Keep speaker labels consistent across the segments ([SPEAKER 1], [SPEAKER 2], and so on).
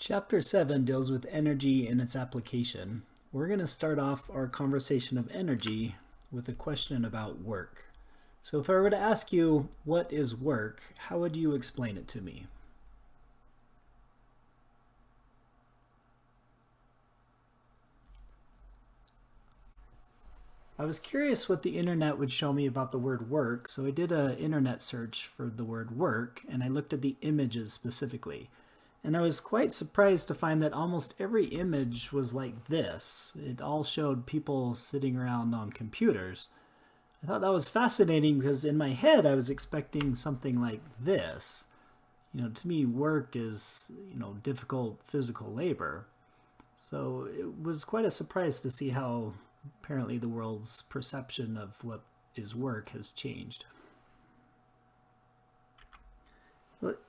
[SPEAKER 1] Chapter 7 deals with energy and its application. We're going to start off our conversation of energy with a question about work. So if I were to ask you, what is work, how would you explain it to me? I was curious what the internet would show me about the word work, so I did an internet search for the word work, and I looked at the images specifically. And I was quite surprised to find that almost every image was like this. It all showed people sitting around on computers. I thought that was fascinating because in my head I was expecting something like this. To me, work is, difficult physical labor. So it was quite a surprise to see how apparently the world's perception of what is work has changed.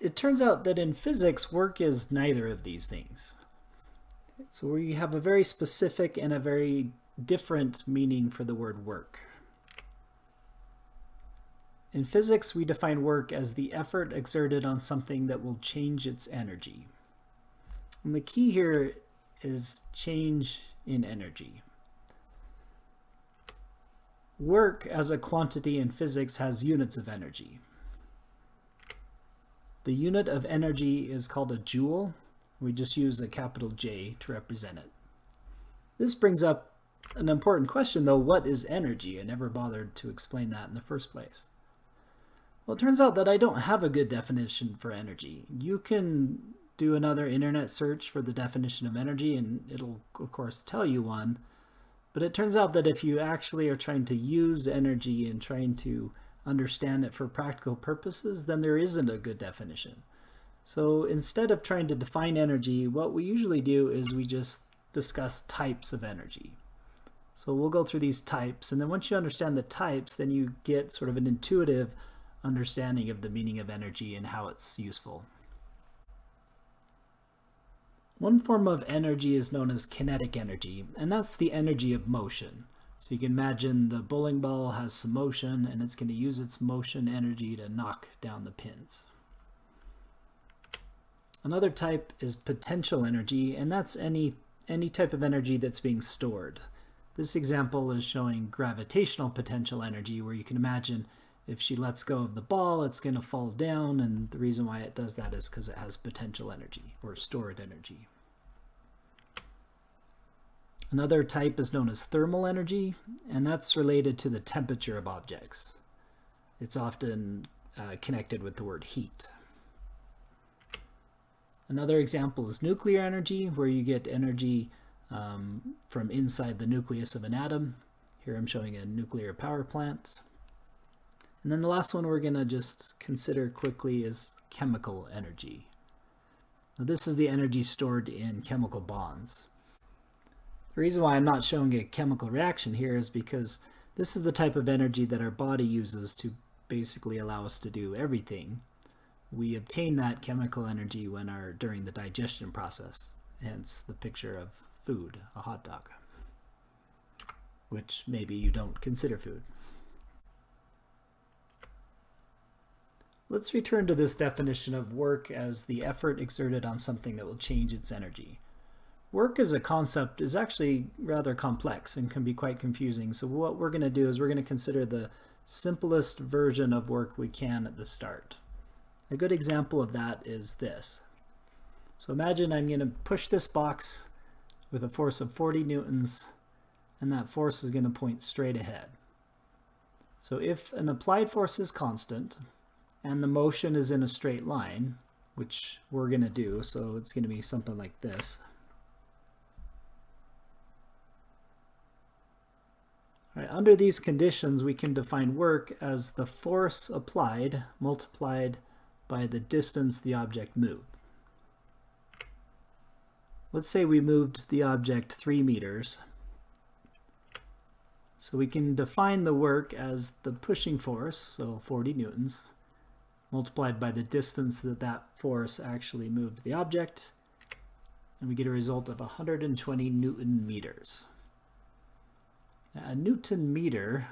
[SPEAKER 1] It turns out that in physics, work is neither of these things. So we have a very specific and a very different meaning for the word work. In physics, we define work as the effort exerted on something that will change its energy. And the key here is change in energy. Work as a quantity in physics has units of energy. The unit of energy is called a joule. We just use a capital J to represent it. This brings up an important question though, what is energy? I never bothered to explain that in the first place. Well, it turns out that I don't have a good definition for energy. You can do another internet search for the definition of energy and it'll of course tell you one, but it turns out that if you actually are trying to use energy and trying to understand it for practical purposes, then there isn't a good definition. So instead of trying to define energy, what we usually do is we just discuss types of energy. So we'll go through these types, and then once you understand the types, then you get sort of an intuitive understanding of the meaning of energy and how it's useful. One form of energy is known as kinetic energy, and that's the energy of motion. So you can imagine the bowling ball has some motion and it's going to use its motion energy to knock down the pins. Another type is potential energy, and that's any type of energy that's being stored. This example is showing gravitational potential energy, where you can imagine if she lets go of the ball, it's going to fall down, and the reason why it does that is because it has potential energy or stored energy. Another type is known as thermal energy, and that's related to the temperature of objects. It's often connected with the word heat. Another example is nuclear energy, where you get energy from inside the nucleus of an atom. Here I'm showing a nuclear power plant. And then the last one we're going to just consider quickly is chemical energy. Now, this is the energy stored in chemical bonds. The reason why I'm not showing a chemical reaction here is because this is the type of energy that our body uses to basically allow us to do everything. We obtain that chemical energy during the digestion process, hence the picture of food, a hot dog, which maybe you don't consider food. Let's return to this definition of work as the effort exerted on something that will change its energy. Work as a concept is actually rather complex and can be quite confusing. So what we're going to do is we're going to consider the simplest version of work we can at the start. A good example of that is this. So imagine I'm going to push this box with a force of 40 newtons, and that force is going to point straight ahead. So if an applied force is constant and the motion is in a straight line, which we're going to do, so it's going to be something like this. Right, under these conditions, we can define work as the force applied multiplied by the distance the object moved. Let's say we moved the object 3 meters. So we can define the work as the pushing force, so 40 newtons, multiplied by the distance that force actually moved the object, and we get a result of 120 Newton meters. A Newton meter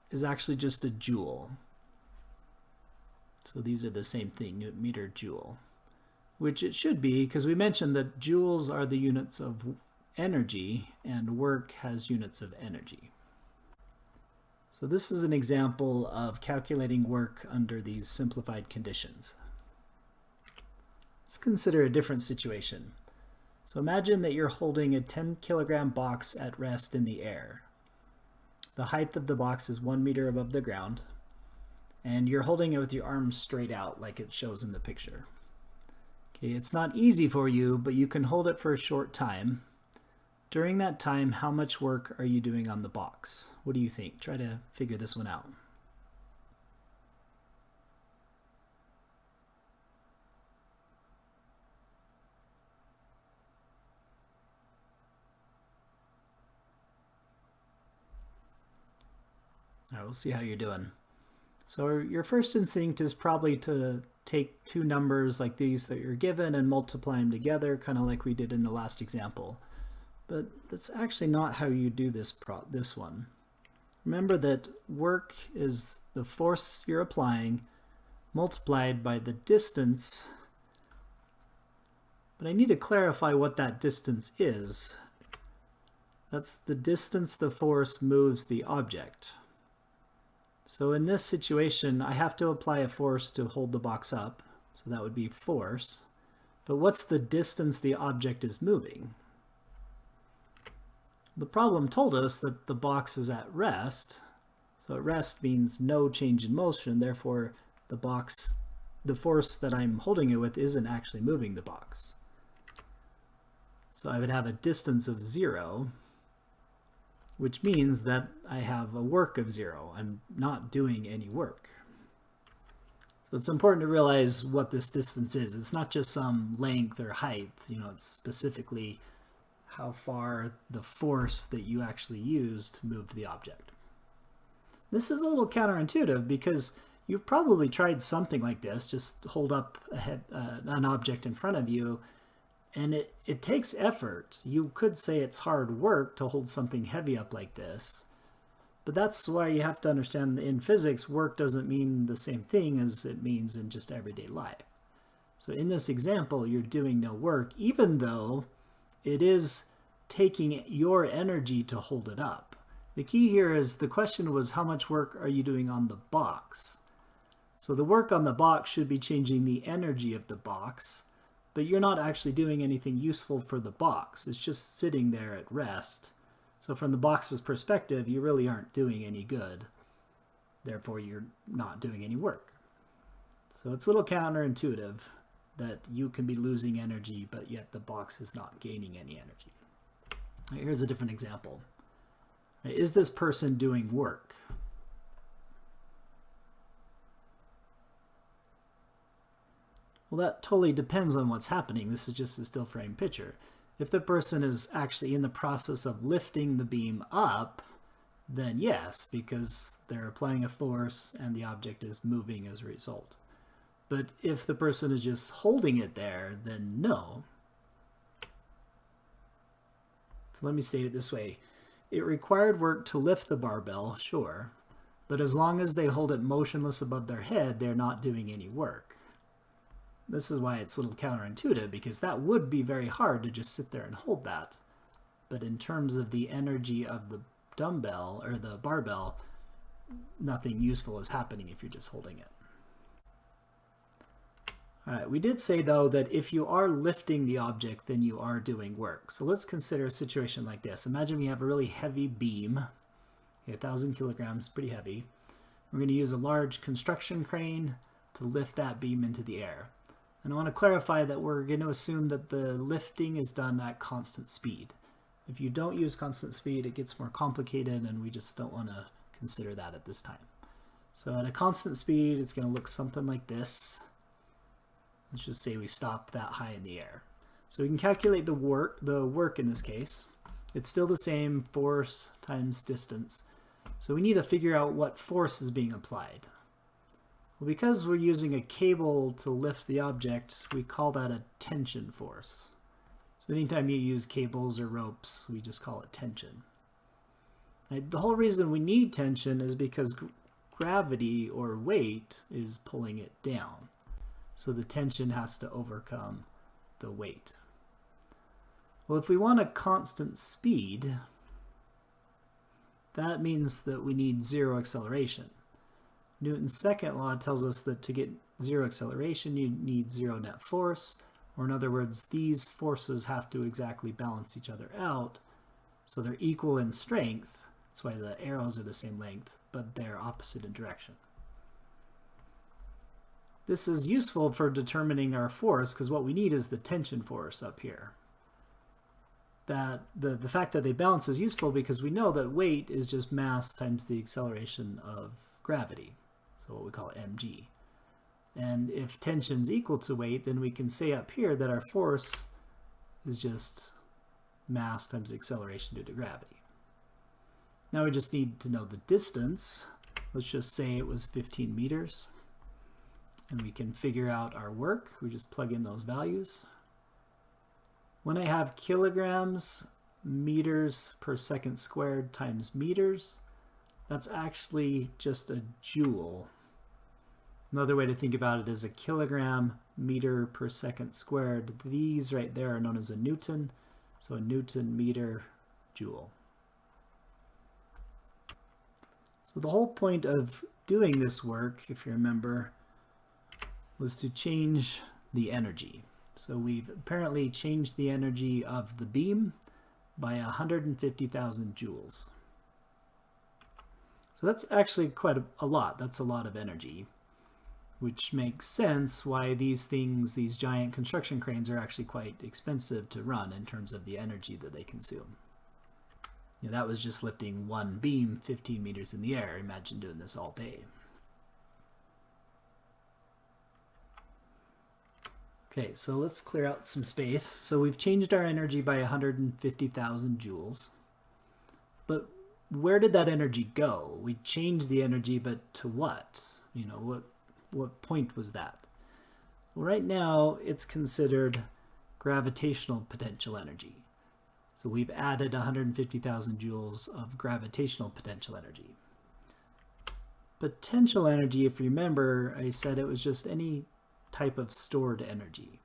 [SPEAKER 1] is actually just a joule. So these are the same thing, Newton meter, joule. which it should be because we mentioned that joules are the units of energy and work has units of energy. So this is an example of calculating work under these simplified conditions. Let's consider a different situation. So imagine that you're holding a 10-kilogram box at rest in the air. The height of the box is 1 meter above the ground, and you're holding it with your arms straight out like it shows in the picture. Okay, it's not easy for you, but you can hold it for a short time. During that time, how much work are you doing on the box? What do you think? Try to figure this one out. All right, we'll see how you're doing. So your first instinct is probably to take two numbers like these that you're given and multiply them together, kind of like we did in the last example. But that's actually not how you do this one. Remember that work is the force you're applying multiplied by the distance. But I need to clarify what that distance is. That's the distance the force moves the object. So in this situation, I have to apply a force to hold the box up. So that would be force. But what's the distance the object is moving? The problem told us that the box is at rest. So at rest means no change in motion. Therefore, the force that I'm holding it with isn't actually moving the box. So I would have a distance of 0, which means that I have a work of 0. I'm not doing any work. So it's important to realize what this distance is. It's not just some length or height, it's specifically how far the force that you actually used moved the object. This is a little counterintuitive because you've probably tried something like this, just hold up an object in front of you, and it takes effort. You could say it's hard work to hold something heavy up like this, but that's why you have to understand in physics, work doesn't mean the same thing as it means in just everyday life. So in this example, you're doing no work, even though it is taking your energy to hold it up. The key here is the question was how much work are you doing on the box? So the work on the box should be changing the energy of the box, but you're not actually doing anything useful for the box. It's just sitting there at rest. So from the box's perspective, you really aren't doing any good. Therefore, you're not doing any work. So it's a little counterintuitive that you can be losing energy, but yet the box is not gaining any energy. Here's a different example. Is this person doing work? Well, that totally depends on what's happening. This is just a still frame picture. If the person is actually in the process of lifting the beam up, then yes, because they're applying a force and the object is moving as a result. But if the person is just holding it there, then no. So let me state it this way. It required work to lift the barbell, sure, but as long as they hold it motionless above their head, they're not doing any work. This is why it's a little counterintuitive, because that would be very hard to just sit there and hold that. But in terms of the energy of the dumbbell or the barbell, nothing useful is happening if you're just holding it. All right, we did say, though, that if you are lifting the object, then you are doing work. So let's consider a situation like this. Imagine we have a really heavy beam, 1,000 kilograms, pretty heavy. We're going to use a large construction crane to lift that beam into the air. And I want to clarify that we're going to assume that the lifting is done at constant speed. If you don't use constant speed, it gets more complicated, and we just don't want to consider that at this time. So at a constant speed, it's going to look something like this. Let's just say we stop that high in the air. So we can calculate the work in this case. It's still the same, force times distance. So we need to figure out what force is being applied. Well, because we're using a cable to lift the object, we call that a tension force. So anytime you use cables or ropes, we just call it tension. The whole reason we need tension is because gravity or weight is pulling it down. So the tension has to overcome the weight. Well, if we want a constant speed, that means that we need zero acceleration. Newton's second law tells us that to get zero acceleration, you need zero net force, or in other words, these forces have to exactly balance each other out, so they're equal in strength. That's why the arrows are the same length, but they're opposite in direction. This is useful for determining our force because what we need is the tension force up here. That the fact that they balance is useful because we know that weight is just mass times the acceleration of gravity, so what we call mg. And if tension's equal to weight, then we can say up here that our force is just mass times the acceleration due to gravity. Now we just need to know the distance. Let's just say it was 15 meters. And we can figure out our work. We just plug in those values. When I have kilograms, meters per second squared times meters, that's actually just a joule. Another way to think about it is a kilogram meter per second squared. These right there are known as a Newton. So a Newton meter joule. So the whole point of doing this work, if you remember, was to change the energy. So we've apparently changed the energy of the beam by 150,000 joules. So that's actually quite a lot. That's a lot of energy, which makes sense why these things, these giant construction cranes, are actually quite expensive to run in terms of the energy that they consume. You know, that was just lifting one beam 15 meters in the air. Imagine doing this all day. Okay, so let's clear out some space. So we've changed our energy by 150,000 joules. But where did that energy go? We changed the energy, but to what? You know, what point was that? Well, right now it's considered gravitational potential energy. So we've added 150,000 joules of gravitational potential energy. Potential energy, if you remember, I said it was just any type of stored energy.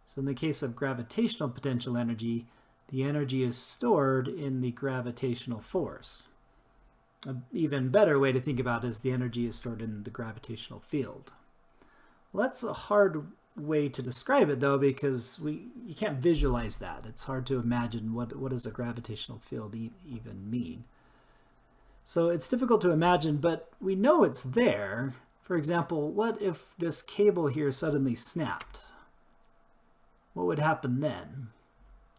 [SPEAKER 1] So in the case of gravitational potential energy, the energy is stored in the gravitational force. An even better way to think about it is the energy is stored in the gravitational field. Well, that's a hard way to describe it though, because you can't visualize that. It's hard to imagine what does a gravitational field even mean. So it's difficult to imagine, but we know it's there. For example, what if this cable here suddenly snapped? What would happen then?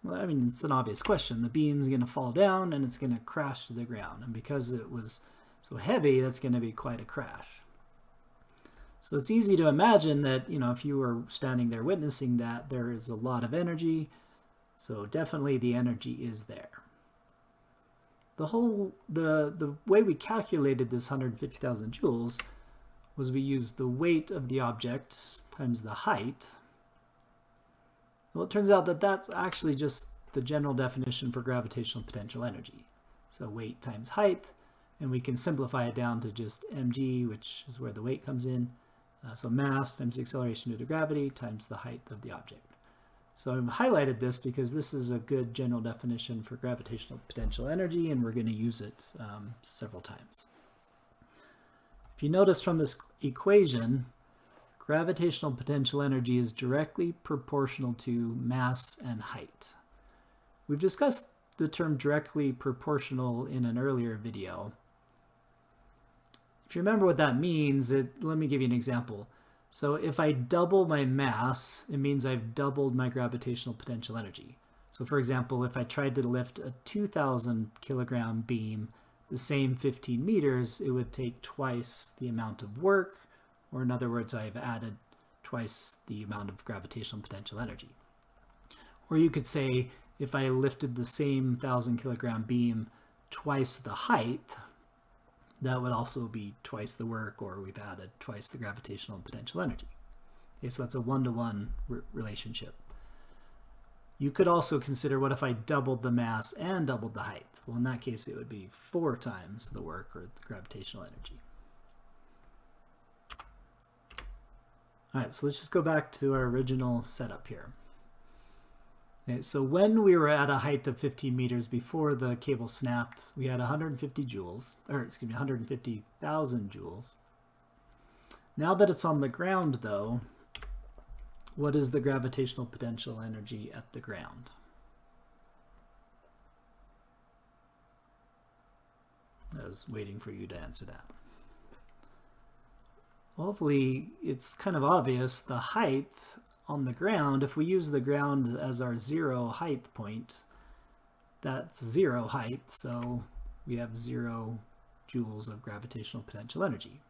[SPEAKER 1] Well, I mean, it's an obvious question. The beam's going to fall down and it's going to crash to the ground. And because it was so heavy, that's going to be quite a crash. So it's easy to imagine that, you know, if you were standing there witnessing that, there is a lot of energy. So definitely the energy is there. The way we calculated this 150,000 joules was we used the weight of the object times the height. Well, it turns out that that's actually just the general definition for gravitational potential energy. So weight times height, and we can simplify it down to just mg, which is where the weight comes in. So mass times the acceleration due to gravity times the height of the object. So I've highlighted this because this is a good general definition for gravitational potential energy, and we're going to use it several times. If you notice from this equation, gravitational potential energy is directly proportional to mass and height. We've discussed the term directly proportional in an earlier video. If you remember what that means, let me give you an example. So if I double my mass, it means I've doubled my gravitational potential energy. So for example, if I tried to lift a 2,000 kilogram beam the same 15 meters, it would take twice the amount of work, or in other words, I've added twice the amount of gravitational potential energy. Or you could say, if I lifted the same 1,000 kilogram beam twice the height, that would also be twice the work, or we've added twice the gravitational potential energy. Okay, so that's a one-to-one relationship. You could also consider, what if I doubled the mass and doubled the height? Well, in that case, it would be 4 times the work, or the gravitational energy. All right, so let's just go back to our original setup here. Okay, so when we were at a height of 15 meters before the cable snapped, we had 150 joules, or excuse me, 150,000 joules. Now that it's on the ground, though, what is the gravitational potential energy at the ground? I was waiting for you to answer that. Hopefully, it's kind of obvious. The height on the ground, if we use the ground as our zero height point, that's zero height, so we have 0 joules of gravitational potential energy.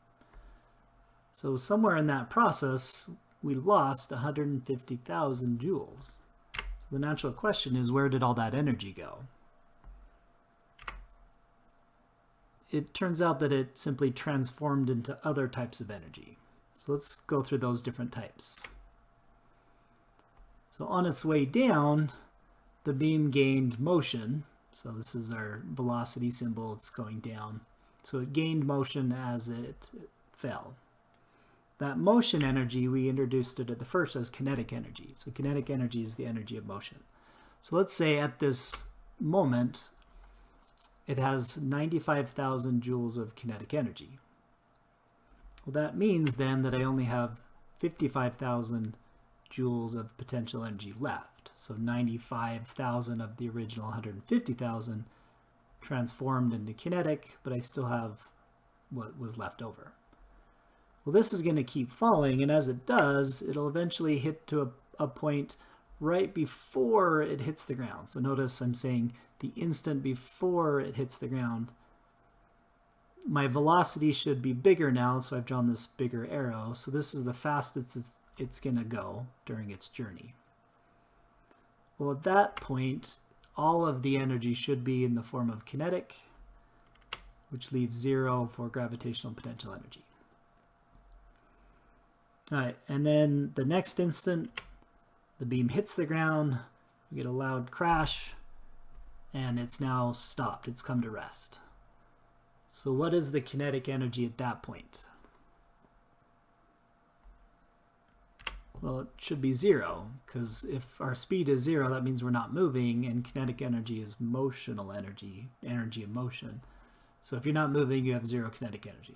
[SPEAKER 1] So somewhere in that process, we lost 150,000 joules. So the natural question is, where did all that energy go? It turns out that it simply transformed into other types of energy. So let's go through those different types. So on its way down, the beam gained motion. So this is our velocity symbol, it's going down. So it gained motion as it fell. That motion energy, we introduced it at the first as kinetic energy. So kinetic energy is the energy of motion. So let's say at this moment, it has 95,000 joules of kinetic energy. Well, that means then that I only have 55,000 joules of potential energy left. So 95,000 of the original 150,000 transformed into kinetic, but I still have what was left over. Well, this is going to keep falling, and as it does, it'll eventually hit to a point right before it hits the ground. So notice I'm saying the instant before it hits the ground. My velocity should be bigger now, so I've drawn this bigger arrow. So this is the fastest it's going to go during its journey. Well, at that point, all of the energy should be in the form of kinetic, which leaves 0 for gravitational potential energy. All right, and then the next instant, the beam hits the ground, we get a loud crash, and it's now stopped. It's come to rest. So what is the kinetic energy at that point? Well, it should be 0, because if our speed is 0, that means we're not moving, and kinetic energy is motional energy, energy of motion. So if you're not moving, you have 0 kinetic energy.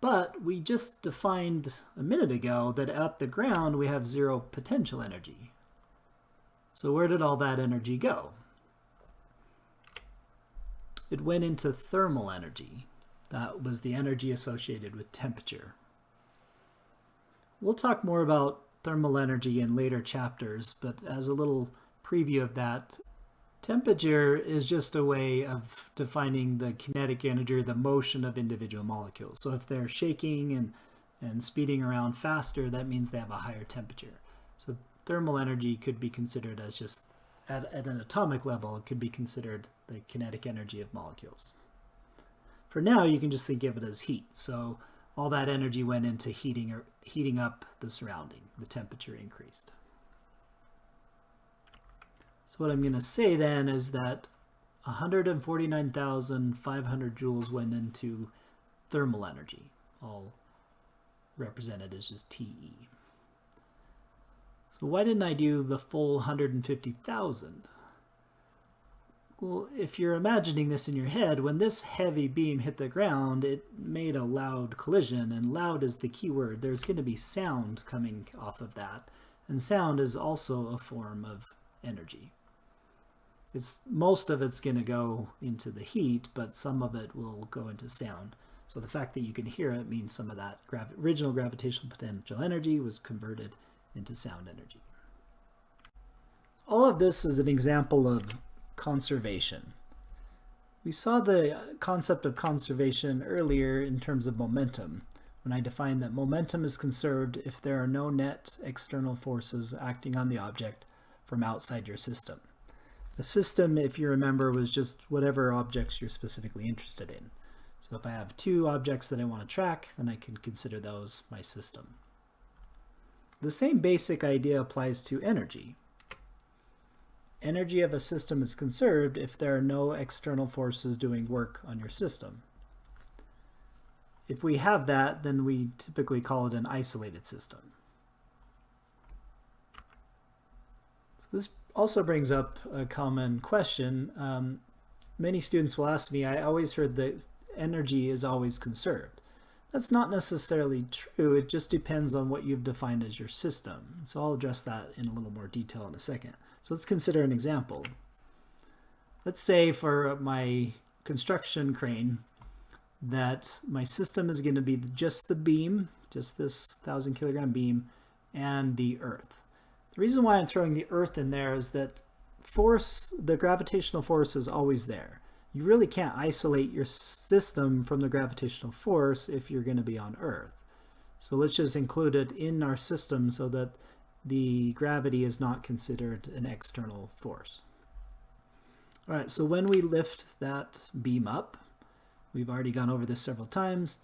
[SPEAKER 1] But we just defined a minute ago that at the ground we have 0 potential energy. So where did all that energy go? It went into thermal energy. That was the energy associated with temperature. We'll talk more about thermal energy in later chapters, but as a little preview of that, temperature is just a way of defining the kinetic energy, or the motion of individual molecules. So if they're shaking and speeding around faster, that means they have a higher temperature. So thermal energy could be considered as just, at an atomic level, it could be considered the kinetic energy of molecules. For now, you can just think of it as heat. So all that energy went into heating up the surrounding. The temperature increased. So what I'm going to say then is that 149,500 joules went into thermal energy, all represented as just TE. So why didn't I do the full 150,000? Well, if you're imagining this in your head, when this heavy beam hit the ground, it made a loud collision, and loud is the key word. There's going to be sound coming off of that, and sound is also a form of energy. Most of it's going to go into the heat, but some of it will go into sound. So the fact that you can hear it means some of that original gravitational potential energy was converted into sound energy. All of this is an example of conservation. We saw the concept of conservation earlier in terms of momentum, when I defined that momentum is conserved if there are no net external forces acting on the object from outside your system. The system, if you remember, was just whatever objects you're specifically interested in. So if I have 2 objects that I want to track, then I can consider those my system. The same basic idea applies to energy. Energy of a system is conserved if there are no external forces doing work on your system. If we have that, then we typically call it an isolated system. So this also brings up a common question. Many students will ask me, I always heard that energy is always conserved. That's not necessarily true. It just depends on what you've defined as your system. So I'll address that in a little more detail in a second. So let's consider an example. Let's say for my construction crane that my system is going to be just the beam, just this 1,000 kilogram beam, and the earth. The reason why I'm throwing the earth in there is that the gravitational force is always there. You really can't isolate your system from the gravitational force if you're going to be on Earth. So let's just include it in our system so that the gravity is not considered an external force. All right, so when we lift that beam up, we've already gone over this several times,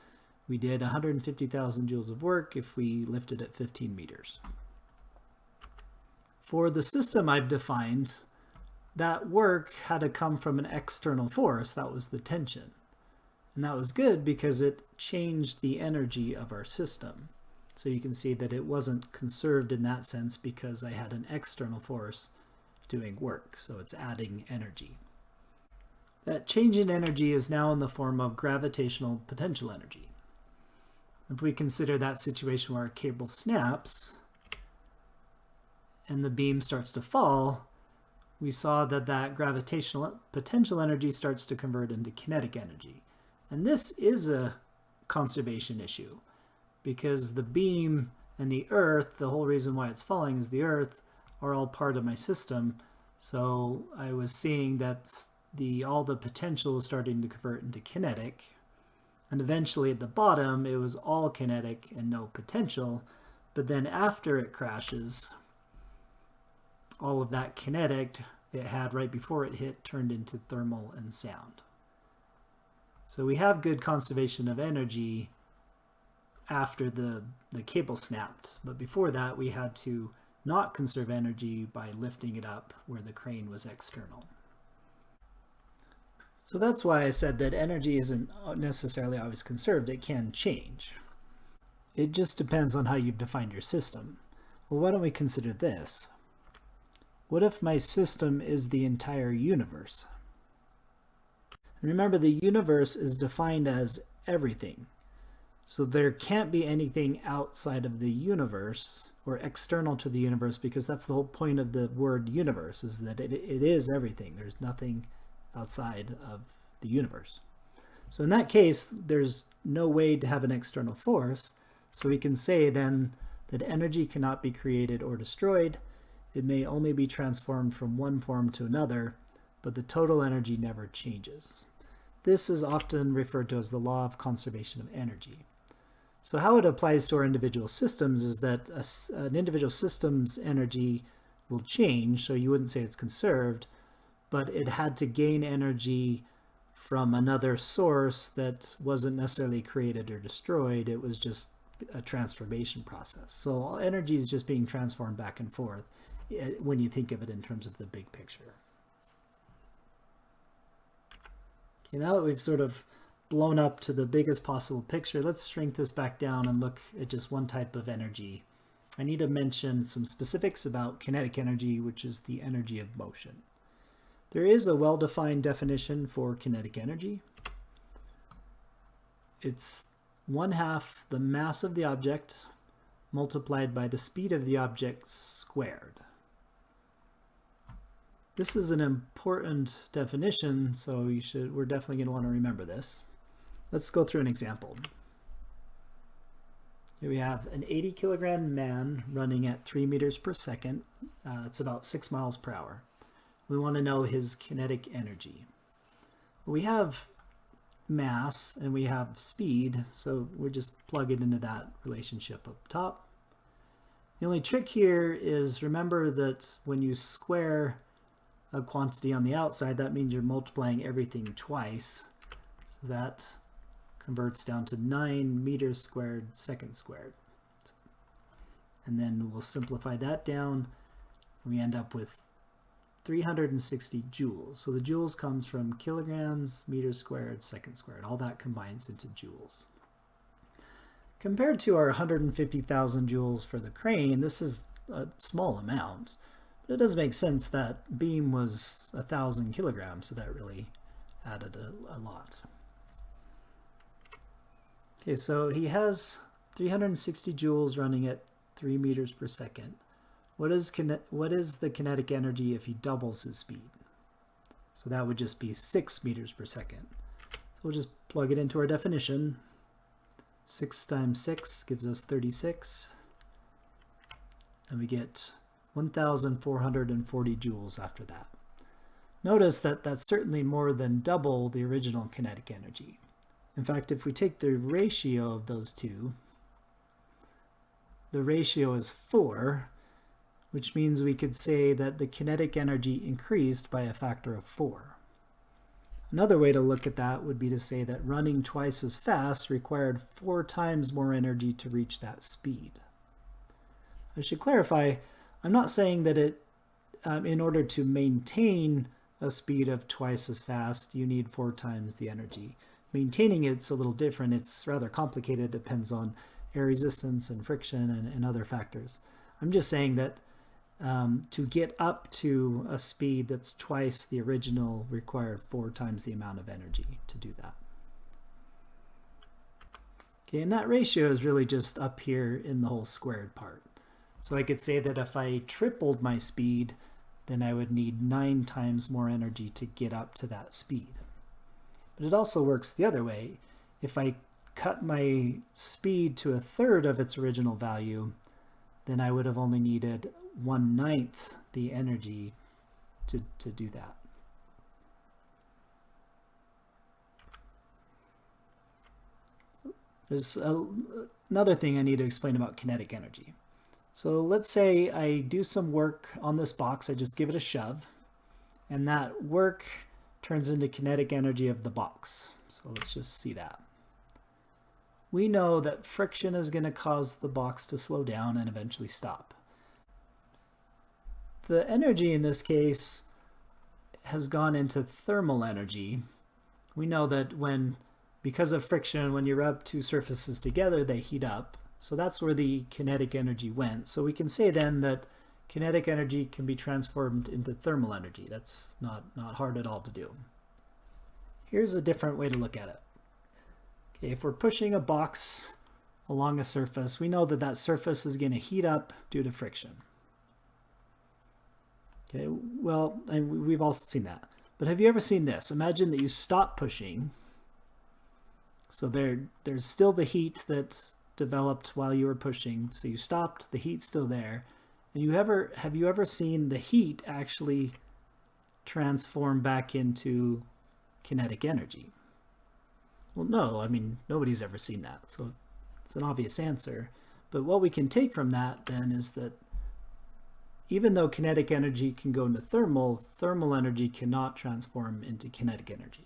[SPEAKER 1] we did 150,000 joules of work if we lifted it 15 meters. For the system I've defined, that work had to come from an external force. That was the tension. And that was good because it changed the energy of our system. So you can see that it wasn't conserved in that sense because I had an external force doing work. So it's adding energy. That change in energy is now in the form of gravitational potential energy. If we consider that situation where our cable snaps and the beam starts to fall, we saw that that gravitational potential energy starts to convert into kinetic energy. And this is a conservation issue because the beam and the earth, the whole reason why it's falling is the earth, are all part of my system. So I was seeing that all the potential was starting to convert into kinetic. And eventually at the bottom, it was all kinetic and no potential. But then after it crashes, all of that kinetic it had right before it hit turned into thermal and sound. So we have good conservation of energy after the cable snapped. But before that, we had to not conserve energy by lifting it up where the crane was external. So that's why I said that energy isn't necessarily always conserved. It can change. It just depends on how you've defined your system. Well, why don't we consider this? What if my system is the entire universe? Remember, the universe is defined as everything. So there can't be anything outside of the universe or external to the universe, because that's the whole point of the word universe, is that it is everything. There's nothing outside of the universe. So in that case, there's no way to have an external force. So we can say then that energy cannot be created or destroyed. It may only be transformed from one form to another, but the total energy never changes. This is often referred to as the law of conservation of energy. So how it applies to our individual systems is that an individual system's energy will change, so you wouldn't say it's conserved, but it had to gain energy from another source that wasn't necessarily created or destroyed. It was just a transformation process. So all energy is just being transformed back and forth when you think of it in terms of the big picture. Okay, now that we've sort of blown up to the biggest possible picture, let's shrink this back down and look at just one type of energy. I need to mention some specifics about kinetic energy, which is the energy of motion. There is a well-defined definition for kinetic energy. It's 1/2 the mass of the object multiplied by the speed of the object squared. This is an important definition, so we're definitely going to want to remember this. Let's go through an example. Here we have an 80 kilogram man running at 3 meters per second. That's about 6 miles per hour. We want to know his kinetic energy. We have mass and we have speed, so we just plug it into that relationship up top. The only trick here is remember that when you square a quantity on the outside, that means you're multiplying everything twice. So that converts down to 9 meters squared seconds squared. And then we'll simplify that down and we end up with 360 joules. So the joules comes from kilograms, meters squared, seconds squared. All that combines into joules. Compared to our 150,000 joules for the crane, this is a small amount. But it does make sense that beam was 1,000 kilograms, so that really added a lot. Okay, so he has 360 joules running at 3 meters per second. What is the kinetic energy if he doubles his speed? So that would just be 6 meters per second. So we'll just plug it into our definition. 6 times 6 gives us 36. And we get 1,440 joules after that. Notice that that's certainly more than double the original kinetic energy. In fact, if we take the ratio of those two, the ratio is 4, which means we could say that the kinetic energy increased by a factor of 4. Another way to look at that would be to say that running twice as fast required 4 times more energy to reach that speed. I should clarify, I'm not saying that in order to maintain a speed of twice as fast, you need 4 times the energy. Maintaining it's a little different. It's rather complicated. It depends on air resistance and friction and other factors. I'm just saying that to get up to a speed that's twice the original required 4 times the amount of energy to do that. Okay, and that ratio is really just up here in the whole squared part. So I could say that if I tripled my speed, then I would need 9 times more energy to get up to that speed. But it also works the other way. If I cut my speed to 1/3 of its original value, then I would have only needed 1/9 the energy to do that. There's another thing I need to explain about kinetic energy. So let's say I do some work on this box, I just give it a shove, and that work turns into kinetic energy of the box. So let's just see that. We know that friction is going to cause the box to slow down and eventually stop. The energy in this case has gone into thermal energy. We know that because of friction, when you rub two surfaces together, they heat up. So that's where the kinetic energy went. So we can say then that kinetic energy can be transformed into thermal energy. That's not hard at all to do. Here's a different way to look at it. Okay, if we're pushing a box along a surface, we know that that surface is going to heat up due to friction. Okay, well, and we've all seen that. But have you ever seen this? Imagine that you stop pushing. So there's still the heat that developed while you were pushing. So you stopped, the heat's still there. And have you ever seen the heat actually transform back into kinetic energy? Well, no, I mean, nobody's ever seen that. So it's an obvious answer. But what we can take from that then is that even though kinetic energy can go into thermal energy cannot transform into kinetic energy.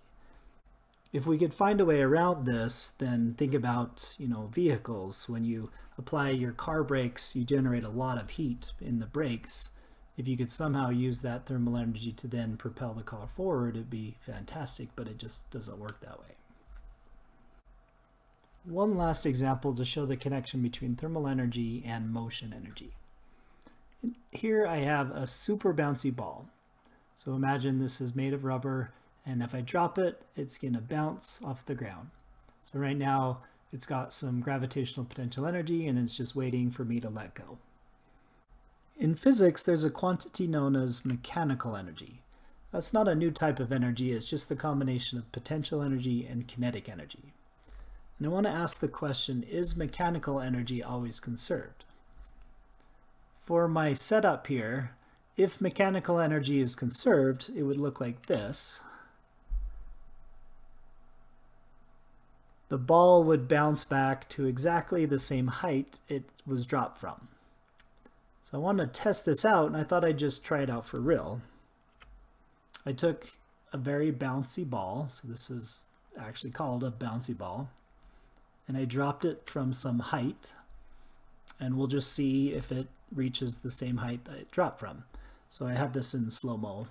[SPEAKER 1] If we could find a way around this, then think about, vehicles. When you apply your car brakes, you generate a lot of heat in the brakes. If you could somehow use that thermal energy to then propel the car forward, it'd be fantastic, but it just doesn't work that way. One last example to show the connection between thermal energy and motion energy. Here I have a super bouncy ball. So imagine this is made of rubber, and if I drop it, it's going to bounce off the ground. So right now it's got some gravitational potential energy and it's just waiting for me to let go. In physics, there's a quantity known as mechanical energy. That's not a new type of energy, it's just the combination of potential energy and kinetic energy. And I want to ask the question, is mechanical energy always conserved? For my setup here, if mechanical energy is conserved, it would look like this. The ball would bounce back to exactly the same height it was dropped from. So I wanted to test this out, and I thought I'd just try it out for real. I took a very bouncy ball, so this is actually called a bouncy ball, and I dropped it from some height, and we'll just see if it reaches the same height that it dropped from. So I have this in slow-mo.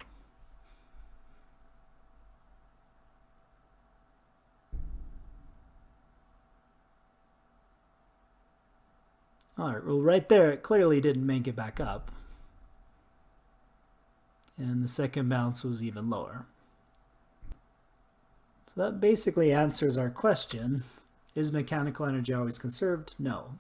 [SPEAKER 1] All right, well, right there, it clearly didn't make it back up. and the second bounce was even lower. So that basically answers our question, is mechanical energy always conserved? No.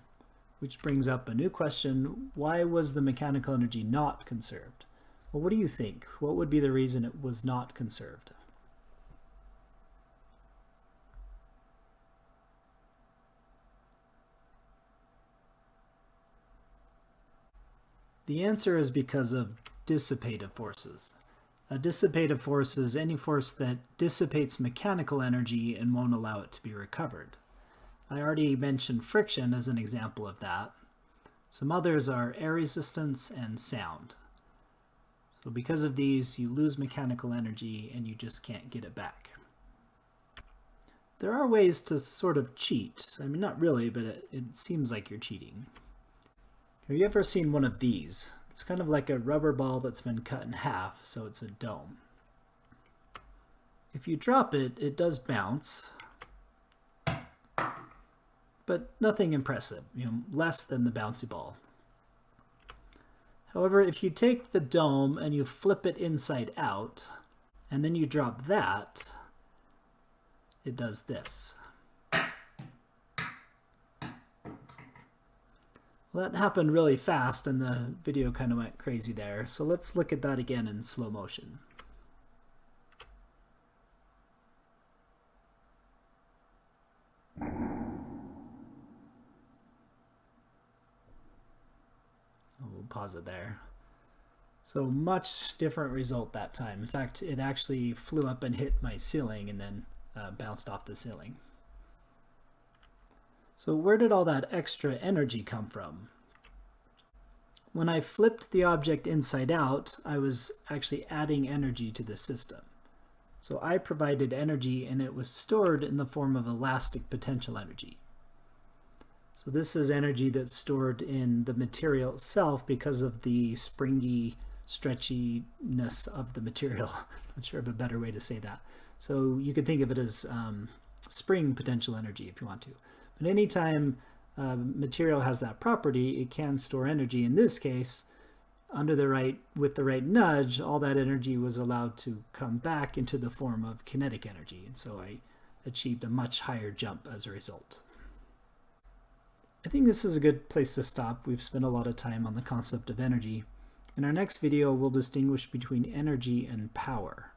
[SPEAKER 1] Which brings up a new question, why was the mechanical energy not conserved? Well, what do you think? What would be the reason it was not conserved? The answer is because of dissipative forces. A dissipative force is any force that dissipates mechanical energy and won't allow it to be recovered. I already mentioned friction as an example of that. Some others are air resistance and sound. So because of these, you lose mechanical energy and you just can't get it back. There are ways to sort of cheat. I mean, not really, but it seems like you're cheating. Have you ever seen one of these? It's kind of like a rubber ball that's been cut in half, so it's a dome. If you drop it, it does bounce, but nothing impressive, less than the bouncy ball. However, if you take the dome and you flip it inside out, and then you drop that, it does this. Well, that happened really fast and the video kind of went crazy there. So let's look at that again in slow motion. We'll pause it there. So much different result that time. In fact, it actually flew up and hit my ceiling and then bounced off the ceiling. So where did all that extra energy come from? When I flipped the object inside out, I was actually adding energy to the system. So I provided energy and it was stored in the form of elastic potential energy. So this is energy that's stored in the material itself because of the springy stretchiness of the material. I'm not sure of a better way to say that. So you could think of it as spring potential energy if you want to. But anytime material has that property, it can store energy. In this case, with the right nudge, all that energy was allowed to come back into the form of kinetic energy. And so I achieved a much higher jump as a result. I think this is a good place to stop. We've spent a lot of time on the concept of energy. In our next video, we'll distinguish between energy and power.